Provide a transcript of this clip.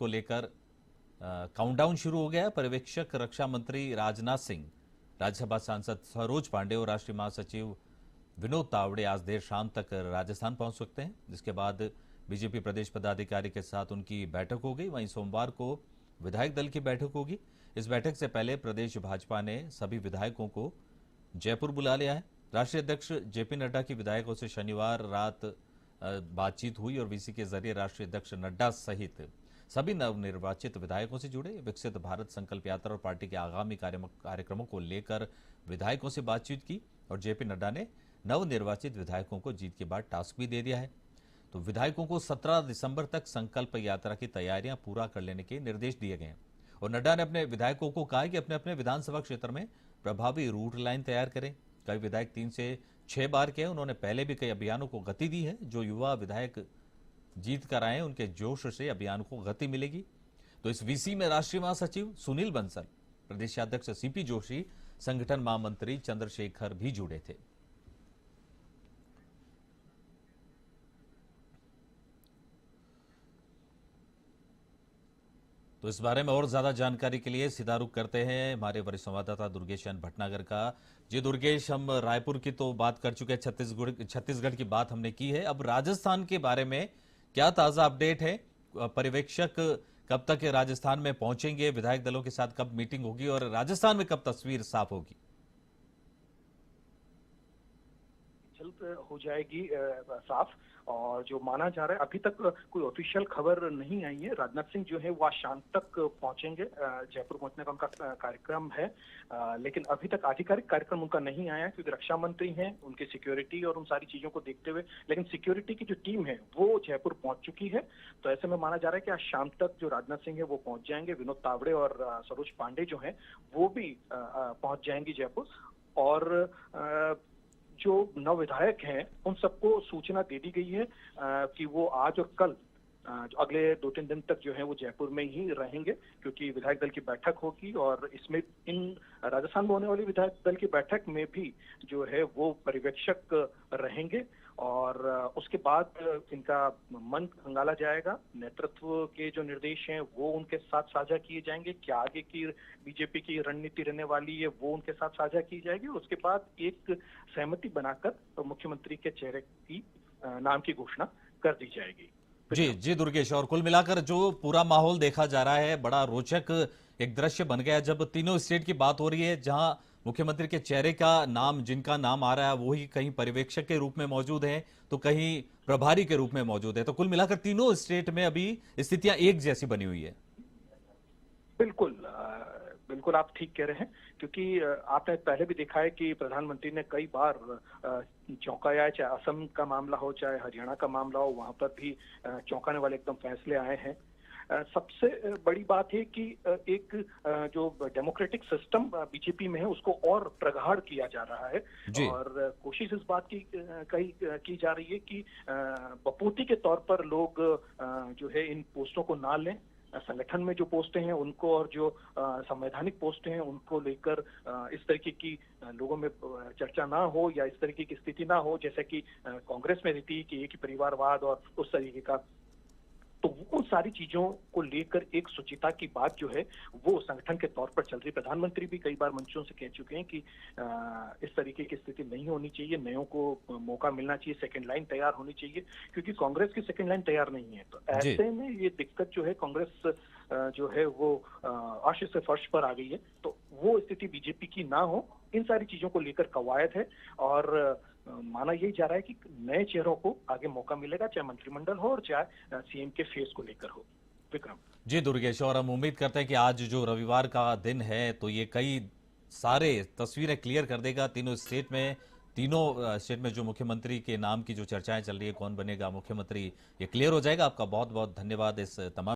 को लेकर काउंटडाउन शुरू हो गया है। पर्यवेक्षक रक्षा मंत्री राजनाथ सिंह, राज्यसभा सांसद सरोज पांडे और राष्ट्रीय महासचिव विनोद तावड़े आज देर शाम तक राजस्थान पहुंच सकते हैं, जिसके बाद बीजेपी प्रदेश पदाधिकारी के साथ उनकी बैठक हो गई। वहीं सोमवार को विधायक दल की बैठक होगी। इस बैठक से पहले प्रदेश भाजपा ने सभी विधायकों को जयपुर बुला लिया है। राष्ट्रीय अध्यक्ष जेपी नड्डा की विधायकों से शनिवार रात बातचीत हुई और वीसी के जरिए राष्ट्रीय अध्यक्ष नड्डा सहित सभी नवनिर्वाचित विधायकों से जुड़े। विकसित भारत संकल्प यात्रा और पार्टी के आगामी कार्यक्रमों को लेकर विधायकों से बातचीत की और जेपी नड्डा ने नवनिर्वाचित विधायकों को जीत के बाद टास्क भी दे दिया है। तो विधायकों को 17 दिसंबर तक संकल्प यात्रा की तैयारियां पूरा कर लेने के निर्देश दिए गए हैं और नड्डा ने अपने विधायकों को कहा कि अपने अपने विधानसभा क्षेत्र में प्रभावी रूट लाइन तैयार करें। कई विधायक 3 से 6 बार के, उन्होंने पहले भी कई अभियानों को गति दी है। जो युवा विधायक जीत कर आए, उनके जोश से अभियान को गति मिलेगी। तो इस वीसी में राष्ट्रीय महासचिव सुनील बंसल, प्रदेशाध्यक्ष सीपी जोशी, संगठन महामंत्री चंद्रशेखर भी जुड़े थे। तो इस बारे में और ज्यादा जानकारी के लिए सीधा रुख करते हैं हमारे वरिष्ठ संवाददाता दुर्गेश भटनागर का। जी दुर्गेश, हम रायपुर की तो बात कर चुके हैं, छत्तीसगढ़ की बात हमने की है। अब राजस्थान के बारे में क्या ताजा अपडेट है? पर्यवेक्षक कब तक राजस्थान में पहुंचेंगे, विधायक दलों के साथ कब मीटिंग होगी और राजस्थान में कब तस्वीर साफ होगी? जल्द हो जाएगी साफ। और जो माना जा रहा है, अभी तक कोई ऑफिशियल खबर नहीं आई है। राजनाथ सिंह जो है वो आज शाम तक पहुंचेंगे, जयपुर पहुंचने का उनका कार्यक्रम है। लेकिन अभी तक आधिकारिक कार्यक्रम उनका नहीं आया क्योंकि रक्षा मंत्री हैं, उनकी सिक्योरिटी और उन सारी चीजों को देखते हुए। लेकिन सिक्योरिटी की जो टीम है वो जयपुर पहुंच चुकी है। तो ऐसे में माना जा रहा है कि आज शाम तक जो राजनाथ सिंह है वो पहुंच जाएंगे। विनोद तावड़े और सरोज पांडे जो है वो भी पहुंच जाएंगी जयपुर। और जो नव विधायक हैं उन सबको सूचना दे दी गई है कि वो आज और कल जो अगले 2-3 दिन तक जो है वो जयपुर में ही रहेंगे, क्योंकि विधायक दल की बैठक होगी। और इसमें इन राजस्थान में होने वाली विधायक दल की बैठक में भी जो है वो पर्यवेक्षक रहेंगे। और उसके बाद इनका मन खंगाला जाएगा। नेतृत्व के जो निर्देश हैं वो उनके साथ साझा किए जाएंगे। क्या आगे की बीजेपी की रणनीति रहने वाली है वो उनके साथ साझा की जाएगी। उसके बाद एक सहमति बनाकर मुख्यमंत्री के चेहरे की नाम की घोषणा कर दी जाएगी। जी दुर्गेश, और कुल मिलाकर जो पूरा माहौल देखा जा रहा है, बड़ा रोचक एक दृश्य बन गया जब तीनों स्टेट की बात हो रही है, जहां मुख्यमंत्री के चेहरे का नाम, जिनका नाम आ रहा है, वो ही कहीं पर्यवेक्षक के रूप में मौजूद है तो कहीं प्रभारी के रूप में मौजूद है। तो कुल मिलाकर तीनों स्टेट में अभी स्थितियां एक जैसी बनी हुई है। बिल्कुल बिल्कुल आप ठीक कह रहे हैं, क्योंकि आपने पहले भी देखा है कि प्रधानमंत्री ने कई बार चौंकाया है। चाहे असम का मामला हो, चाहे हरियाणा का मामला हो, वहां पर भी चौंकाने वाले एकदम फैसले आए हैं। सबसे बड़ी बात है कि एक जो डेमोक्रेटिक सिस्टम बीजेपी में है उसको और प्रगाढ़ किया जा रहा है। और कोशिश इस बात की जा रही है कि बपूती के तौर पर लोग जो है इन पोस्टों को ना लें। संगठन में जो पोस्टें हैं उनको और जो संवैधानिक पोस्टें हैं उनको लेकर इस तरीके की लोगों में चर्चा ना हो या इस तरीके की स्थिति ना हो जैसे कि कांग्रेस में रहती है कि एक ही परिवारवाद और उस तरीके का। तो वो सारी चीजों को लेकर एक सुचिता की बात जो है वो संगठन के तौर पर चल रही। प्रधानमंत्री भी कई बार मंचों से कह चुके हैं कि इस तरीके की स्थिति नहीं होनी चाहिए, नयों को मौका मिलना चाहिए, सेकंड लाइन तैयार होनी चाहिए, क्योंकि कांग्रेस की सेकंड लाइन तैयार नहीं है। तो ऐसे में ये दिक्कत जो है, कांग्रेस जो है वो अर्श से फर्श पर आ गई है। तो वो स्थिति बीजेपी की ना हो, इन सारी चीजों को लेकर कवायद है। और माना यही जा रहा है कि नए चेहरों को आगे मौका मिलेगा, चाहे मंत्रिमंडल हो और चाहे सीएम के फेस को लेकर हो। विक्रम जी दुर्गेश, और हम उम्मीद करते हैं कि आज जो रविवार का दिन है तो ये कई सारे तस्वीरें क्लियर कर देगा। तीनों स्टेट में जो मुख्यमंत्री के नाम की जो चर्चाएं चल रही है, कौन बनेगा मुख्यमंत्री, ये क्लियर हो जाएगा। आपका बहुत बहुत धन्यवाद इस तमाम